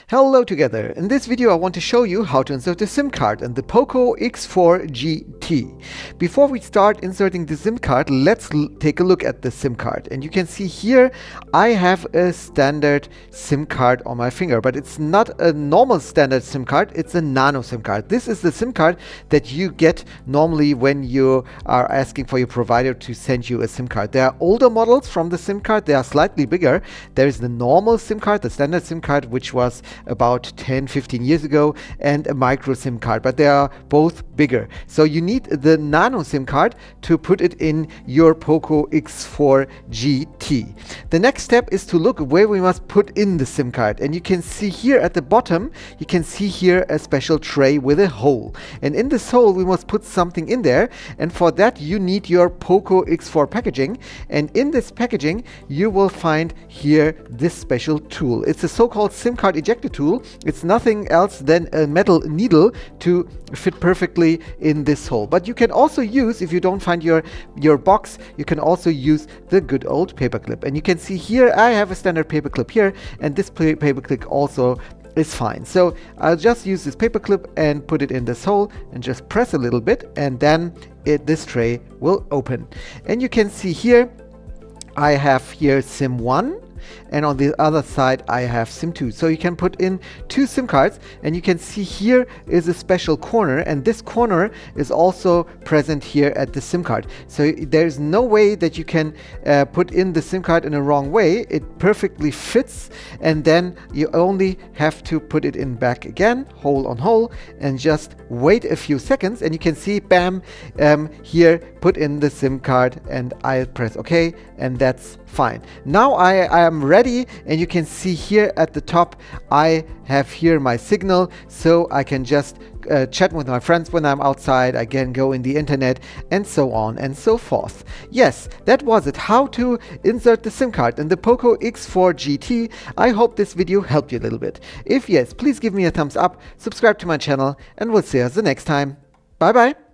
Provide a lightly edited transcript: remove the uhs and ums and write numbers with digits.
Hello together. In this video I want to show you how to insert a SIM card in the POCO X4 GT. Before we start inserting the SIM card, let's take a look at the SIM card. And you can see here I have a standard SIM card on my finger, but it's not a normal standard SIM card, it's a nano SIM card. This is the SIM card that you get normally when you are asking for your provider to send you a SIM card. There are older models from the SIM card, they are slightly bigger. There is the normal SIM card, the standard SIM card, which was about 10-15 years ago, and a micro SIM card, but they are both bigger. So you need the nano SIM card to put it in your POCO X4 GT. The next step is to look where we must put in the SIM card, and you can see here at the bottom, you can see here a special tray with a hole, and in this hole we must put something in there, and for that you need your POCO X4 packaging, and in this packaging you will find here this special tool. It's a so-called SIM card ejector tool. It's nothing else than a metal needle to fit perfectly in this hole. But you can also use, if you don't find your box, you can also use the good old paperclip. And you can see here I have a standard paperclip here, and this paperclip also is fine. So I'll just use this paperclip and put it in this hole and just press a little bit, and then this tray will open. And you can see here I have here SIM 1, and on the other side I have SIM 2. So you can put in two SIM cards, and you can see here is a special corner, and this corner is also present here at the SIM card. So there's no way that you can put in the SIM card in a wrong way. It perfectly fits, and then you only have to put it in back again, hole on hole, and just wait a few seconds, and you can see, bam, here, put in the SIM card, and I press OK, and that's fine. Now I am ready, and you can see here at the top I have here my signal, so I can just chat with my friends when I'm outside. I can go in the internet, and so on and so forth. Yes, that was it, how to insert the SIM card in the POCO X4 GT. I hope this video helped you a little bit. If yes, please give me a thumbs up, subscribe to my channel, and we'll see us the next time. Bye bye.